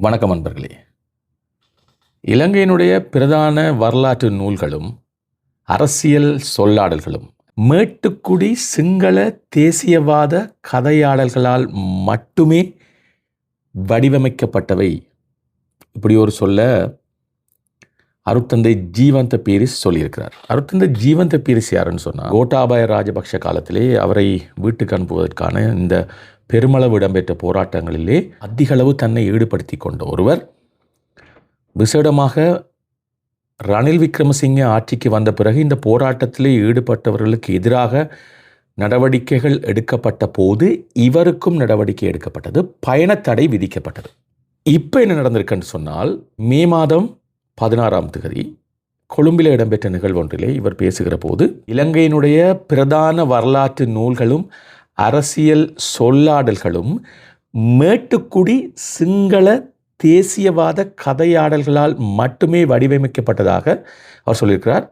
வணக்கம் நண்பர்களே. இலங்கையினுடைய பிரதான வரலாற்று நூல்களும் அரசியல் சொல்லாடல்களும் மேட்டுக்குடி சிங்கள தேசியவாத கதையாடல்களால் மட்டுமே வடிவமைக்கப்பட்டவை. இப்படி ஒரு சொல்ல அருட்தந்தை ஜீவந்த பீரிஸ் சொல்லியிருக்கிறார். அருட்தந்தை ஜீவந்த பீரிஸ் யாருன்னு சொன்னால், கோட்டாபய ராஜபக்ஷ காலத்திலே அவரை வீட்டுக்கு அனுப்புவதற்கான இந்த பெருமளவு இடம்பெற்ற போராட்டங்களிலே அதிகளவு தன்னை ஈடுபடுத்தி கொண்ட ஒருவர். விசேடமாக ரணில் விக்ரமசிங்க ஆட்சிக்கு வந்த பிறகு இந்த போராட்டத்திலே ஈடுபட்டவர்களுக்கு எதிராக நடவடிக்கைகள் எடுக்கப்பட்ட போது இவருக்கும் நடவடிக்கை எடுக்கப்பட்டது, பயணத்தடை விதிக்கப்பட்டது. இப்போ என்ன நடந்திருக்குன்னு சொன்னால், மே மாதம் 16ஆம் தேதி கொழும்பில் இடம்பெற்ற நிகழ்வு ஒன்றிலே இவர் பேசுகிற போது, இலங்கையினுடைய பிரதான வரலாற்று நூல்களும் அரசியல் சொல்லாடல்களும் மேட்டுக்குடி சிங்கள தேசியவாத கதையாடல்களால் மட்டுமே வடிவமைக்கப்பட்டதாக அவர் சொல்லியிருக்கிறார்.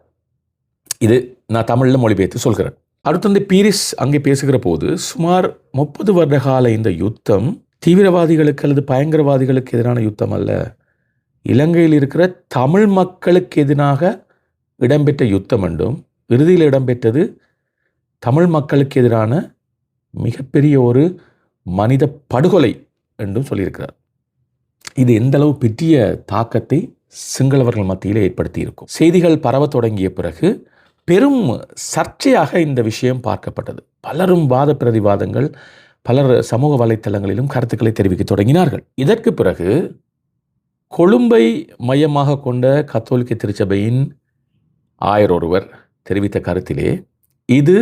இது நான் தமிழில் மொழிபெயர்த்து சொல்கிறேன். அருட்தந்தை பீரிஸ் அங்கே பேசுகிற போது, சுமார் 30 வருட கால இந்த யுத்தம் தீவிரவாதிகளுக்கு அல்லது பயங்கரவாதிகளுக்கு எதிரான யுத்தம் அல்ல, இலங்கையில் இருக்கிற தமிழ் மக்களுக்கு எதிராக இடம்பெற்ற யுத்தம் என்றும், இறுதியில் இடம்பெற்றது தமிழ் மக்களுக்கு எதிரான மிகப்பெரிய ஒரு மனித படுகொலை என்றும் சொல்லியிருக்கிறார். இது எந்த அளவு பெரிய தாக்கத்தை சிங்களவர்கள் மத்தியில் ஏற்படுத்தி இருக்கும். செய்திகள் பரவ தொடங்கிய பிறகு பெரும் சர்ச்சையாக இந்த விஷயம் பார்க்கப்பட்டது. பலரும் வாத பிரதிவாதங்கள், பலர் சமூக வலைத்தளங்களிலும் கருத்துக்களை தெரிவிக்க தொடங்கினார்கள். இதற்கு பிறகு கொழும்பை மையமாக கொண்ட கத்தோலிக்க திருச்சபையின் ஆயர் ஒருவர் தெரிவித்த கருத்திலே, இது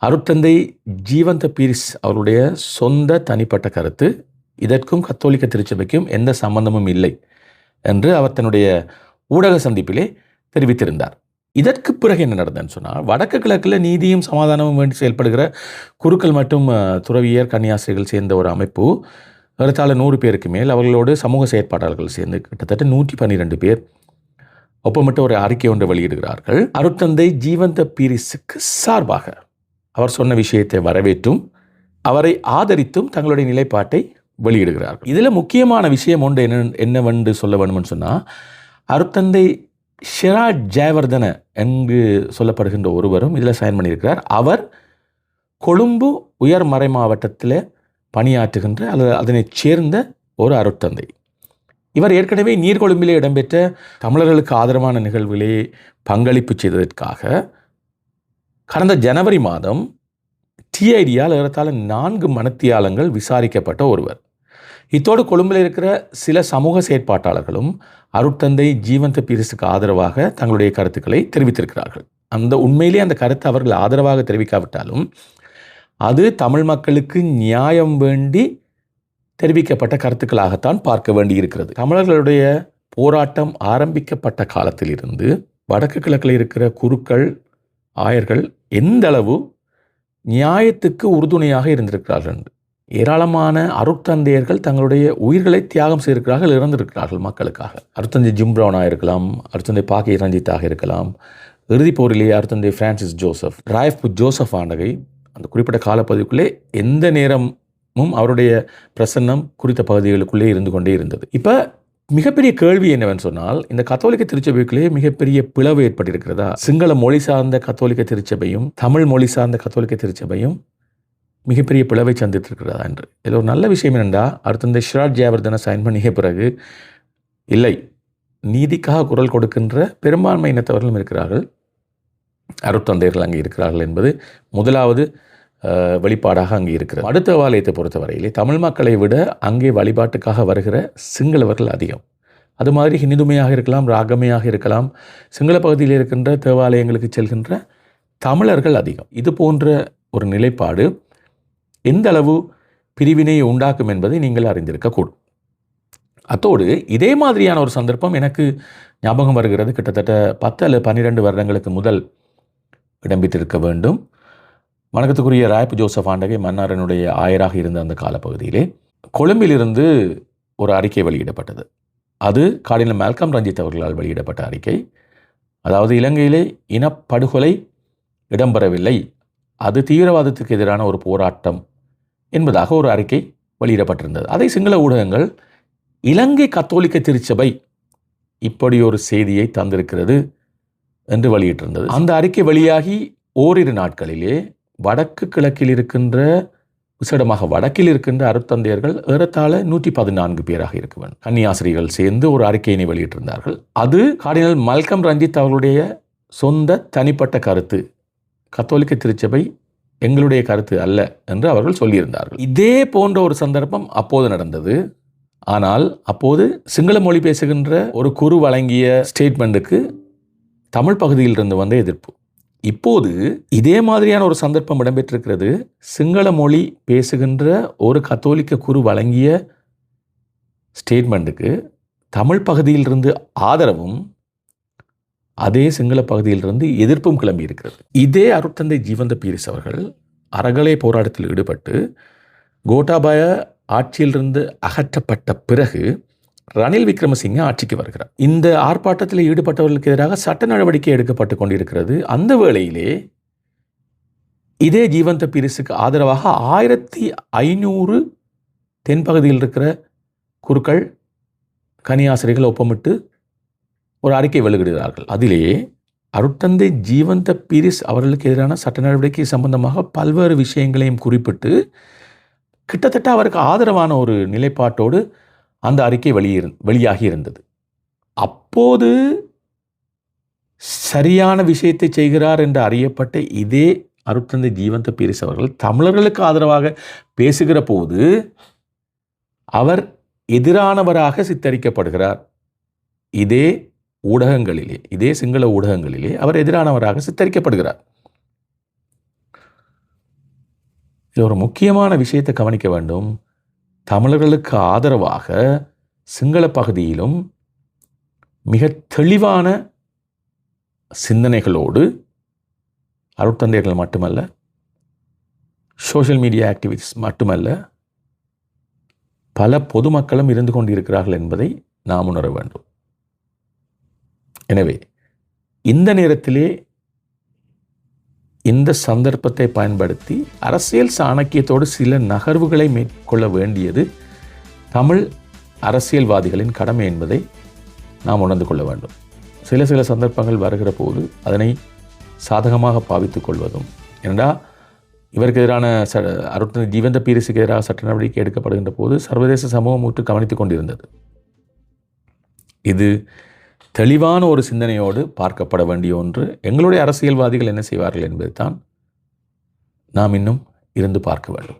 அருட்தந்தை ஜீவந்த பீரிஸ் அவருடைய சொந்த தனிப்பட்ட கருத்து, இதற்கும் கத்தோலிக்க திருச்சபைக்கும் எந்த சம்பந்தமும் இல்லை என்று அவர் தன்னுடைய ஊடக சந்திப்பிலே தெரிவித்திருந்தார். இதற்கு பிறகு என்ன நடந்ததுன்னு சொன்னால், வடக்கு கிழக்கில் நீதியும் சமாதானமும் வேண்டி செயல்படுகிற குருக்கள் மற்றும் துறவியர் கன்னியாஸ்திரிகள் சேர்ந்த ஒரு அமைப்பு, ஏறத்தாழ 100 பேருக்கு மேல், அவர்களோடு சமூக செயற்பாட்டாளர்கள் சேர்ந்து கிட்டத்தட்ட 112 பேர் ஒப்பமிட்டு ஒரு அறிக்கை ஒன்றை வெளியிடுகிறார்கள். அருட்தந்தை ஜீவந்த பீரிஸுக்கு சார்பாக அவர் சொன்ன விஷயத்தை வரவேற்றும் அவரை ஆதரித்தும் தங்களுடைய நிலைப்பாட்டை வெளியிடுகிறார்கள். இதில் முக்கியமான விஷயம் ஒன்று என்னவென்று சொல்ல வேண்டும்னு சொன்னால், அருட்தந்தை ஷிராட் ஜெயவர்தன என்று சொல்லப்படுகின்ற ஒருவரும் இதில் சைன் பண்ணியிருக்கிறார். அவர் கொழும்பு உயர் மறை மாவட்டத்தில் பணியாற்றுகின்ற அல்லது அதனைச் சேர்ந்த ஒரு அருட்தந்தை. இவர் ஏற்கனவே நீர்கொழும்பிலே இடம்பெற்ற தமிழர்களுக்கு ஆதரவான நிகழ்வுகளே பங்களிப்பு செய்ததற்காக கடந்த ஜனவரி மாதம் டிஐடியால் ஏறத்தாழ 4 மணித்தியாலங்கள் விசாரிக்கப்பட்ட ஒருவர். இத்தோடு கொழும்பில் இருக்கிற சில சமூக செயற்பாட்டாளர்களும் அருட்தந்தை ஜீவந்த பீரிஸுக்கு ஆதரவாக தங்களுடைய கருத்துக்களை தெரிவித்திருக்கிறார்கள். அந்த உண்மையிலே அந்த கருத்தை அவர்கள் ஆதரவாக தெரிவிக்காவிட்டாலும் அது தமிழ் மக்களுக்கு நியாயம் வேண்டி தெரிவிக்கப்பட்ட கருத்துக்களாகத்தான் பார்க்க வேண்டி இருக்கிறது. தமிழர்களுடைய போராட்டம் ஆரம்பிக்கப்பட்ட காலத்திலிருந்து வடக்கு கிழக்கில் இருக்கிற குருக்கள், ஆயர்கள் எந்த அளவு நியாயத்துக்கு உறுதுணையாக இருந்திருக்கிறார்கள். ஏராளமான அருட்தந்தையர்கள் தங்களுடைய உயிர்களை தியாகம் செய்திருக்கிறார்கள், இறந்திருக்கிறார்கள் மக்களுக்காக. அருட்தந்தை ஜிம் பிரவுனாக இருக்கலாம், அருட்தந்தை பாக்கி ரஞ்சித்தாக இருக்கலாம், இறுதிப் போரிலேயே அருட்தந்தை பிரான்சிஸ் ஜோசப், ராய்ஃப் ஜோசப் ஆண்டகை அந்த குறிப்பிட்ட காலப்பகுதிக்குள்ளே எந்த நேரமும் அவருடைய பிரசன்னம் குறித்த பகுதிகளுக்குள்ளே இருந்து கொண்டே இருந்தது. இப்போ மிகப்பெரிய கேள்வி என்னவென்னு சொன்னால், இந்த கத்தோலிக்க திருச்சபைக்குள்ளே மிகப்பெரிய பிளவு ஏற்பட்டிருக்கிறதா? சிங்கள மொழி சார்ந்த கத்தோலிக்க திருச்சபையும் தமிழ் மொழி சார்ந்த கத்தோலிக்க திருச்சபையும் மிகப்பெரிய பிளவை சந்தித்திருக்கிறதா என்று. இதில் ஒரு நல்ல விஷயம் என்னென்னா, அருட்தந்தை ஷிராட் ஜெயவர்தன சைன் பண்ணிய பிறகு இல்லை, நீதிக்காக குரல் கொடுக்கின்ற பெரும்பான்மை இனத்தவர்களும் இருக்கிறார்கள், அருட்தந்தையர்கள் அங்கே இருக்கிறார்கள் என்பது முதலாவது வெளிப்பாடாக அங்கே இருக்கிறது. அடுத்த வாலயத்தை பொறுத்தவரையிலே தமிழ் மக்களை விட அங்கே வழிபாட்டுக்காக வருகிற சிங்களவர்கள் அதிகம். அது மாதிரி ஹிந்துமையாக இருக்கலாம், ராகமையாக இருக்கலாம், சிங்கள பகுதியில் இருக்கின்ற தேவாலயங்களுக்கு செல்கின்ற தமிழர்கள் அதிகம். இது போன்ற ஒரு நிலைப்பாடு எந்த அளவு பிரிவினையை உண்டாக்கும் என்பதை நீங்கள் அறிந்திருக்கக்கூடும். அத்தோடு இதே மாதிரியான ஒரு சந்தர்ப்பம் எனக்கு ஞாபகம் வருகிறது. கிட்டத்தட்ட 10 அல்லது 12 வருடங்களுக்கு முதல் இடம்பெற்றிருக்க வேண்டும். வணக்கத்துக்குரிய ராய்ப் ஜோசப் ஆண்டகை மன்னாரனுடைய ஆயராக இருந்த அந்த காலப்பகுதியிலே கொழும்பிலிருந்து ஒரு அறிக்கை வெளியிடப்பட்டது. அது கார்டினல் மால்கம் ரஞ்சித் அவர்களால் வெளியிடப்பட்ட அறிக்கை. அதாவது, இலங்கையிலே இனப்படுகொலை இடம்பெறவில்லை, அது தீவிரவாதத்துக்கு எதிரான ஒரு போராட்டம் என்பதாக ஒரு அறிக்கை வெளியிடப்பட்டிருந்தது. அதை சிங்கள ஊடகங்கள் இலங்கை கத்தோலிக்க திருச்சபை இப்படி ஒரு செய்தியை தந்திருக்கிறது என்று வெளியிட்டிருந்தது. அந்த அறிக்கை வெளியாகி ஓரிரு நாட்களிலே வடக்கு கிழக்கில் இருக்கின்ற, விசேடமாக வடக்கில் இருக்கின்ற அருட்தந்தையர்கள் ஏறத்தாழ 114 பேராக இருக்குவன் கன்னியாசிரிகள் சேர்ந்து ஒரு அறிக்கையினை வெளியிட்டிருந்தார்கள். அது கார்டினல் மல்கம் ரஞ்சித் அவர்களுடைய சொந்த தனிப்பட்ட கருத்து, கத்தோலிக்க திருச்சபை எங்களுடைய கருத்து அல்ல என்று அவர்கள் சொல்லியிருந்தார்கள். இதே போன்ற ஒரு சந்தர்ப்பம் அப்போது நடந்தது. ஆனால் அப்போது சிங்கள மொழி பேசுகின்ற ஒரு குரு வழங்கிய ஸ்டேட்மெண்ட்டுக்கு தமிழ் பகுதியில் இருந்து வந்த எதிர்ப்பு. இப்போது இதே மாதிரியான ஒரு சந்தர்ப்பம் இடம்பெற்றிருக்கிறது. சிங்கள மொழி பேசுகின்ற ஒரு கத்தோலிக்க குரு வழங்கிய ஸ்டேட்மெண்ட்டுக்கு தமிழ் பகுதியிலிருந்து ஆதரவும், அதே சிங்கள பகுதியிலிருந்து எதிர்ப்பும் கிளம்பி இருக்கிறது. இதே அருட்தந்தை ஜீவந்த பீரிஸ் அவர்கள் அறகலை போராட்டத்தில் ஈடுபட்டு கோட்டாபாய ஆட்சியிலிருந்து அகற்றப்பட்ட பிறகு ரணில் விக்ரமசிங்க ஆட்சிக்கு வருகிறார். இந்த ஆர்ப்பாட்டத்தில் ஈடுபட்டவர்களுக்கு எதிராக சட்ட நடவடிக்கை எடுக்கப்பட்டு கொண்டிருக்கிறது. அந்த வேளையிலே இதே ஜீவந்த பீரிஸுக்கு ஆதரவாக 1500 தென்பகுதியில் இருக்கிற குருக்கள், கன்னியாசிரிகள் ஒப்பமிட்டு ஒரு அறிக்கை வெளியிடுகிறார்கள். அதிலே அருட்தந்தை ஜீவந்த பீரிஸ் அவர்களுக்கு எதிரான சட்ட நடவடிக்கை சம்பந்தமாக பல்வேறு விஷயங்களையும் குறிப்பிட்டு கிட்டத்தட்ட அவருக்கு ஆதரவான ஒரு நிலைப்பாட்டோடு அந்த அறிக்கை வெளியாகி இருந்தது. அப்போது சரியான விஷயத்தை செய்கிறார் என்று அறியப்பட்ட இதே அருட்தந்தை ஜீவந்த பீரிஸ் அவர்கள் தமிழர்களுக்கு ஆதரவாக பேசுகிற போது அவர் எதிரானவராக சித்தரிக்கப்படுகிறார். இதே ஊடகங்களிலே, இதே சிங்கள ஊடகங்களிலே அவர் எதிரானவராக சித்தரிக்கப்படுகிறார். இது ஒரு முக்கியமான விஷயத்தை கவனிக்க வேண்டும். தமிழர்களுக்கு ஆதரவாக சிங்கள பகுதியிலும் மிக தெளிவான சிந்தனைகளோடு அருட்தந்தையர்கள் மட்டுமல்ல, சோஷியல் மீடியா ஆக்டிவிஸ்ட் மட்டுமல்ல, பல பொதுமக்களும் இருந்து கொண்டிருக்கிறார்கள் என்பதை நாம் உணர வேண்டும். எனவே இந்த நேரத்திலே இந்த சந்தர்ப்பத்தை பயன்படுத்தி அரசியல் சாணக்கியத்தோடு சில நகர்வுகளை மேற்கொள்ள வேண்டியது தமிழ் அரசியல்வாதிகளின் கடமை என்பதை நாம் உணர்ந்து கொள்ள வேண்டும். சில சந்தர்ப்பங்கள் வருகிற போது அதனை சாதகமாக பாவித்துக் கொள்வதும், ஏனென்றா இவருக்கு எதிரான அருட்தந்தை ஜீவந்த பீரிஸுக்கு எதிராக சட்ட நடவடிக்கை எடுக்கப்படுகின்ற போது சர்வதேச சமூகம் ஊற்று கவனித்துக் கொண்டிருந்தது. இது தெளிவான ஒரு சிந்தனையோடு பார்க்கப்பட வேண்டிய ஒன்று. எங்களுடைய அரசியல்வாதிகள் என்ன செய்வார்கள் என்பதை தான் நாம் இன்னும் இருந்து பார்க்க வேண்டும்.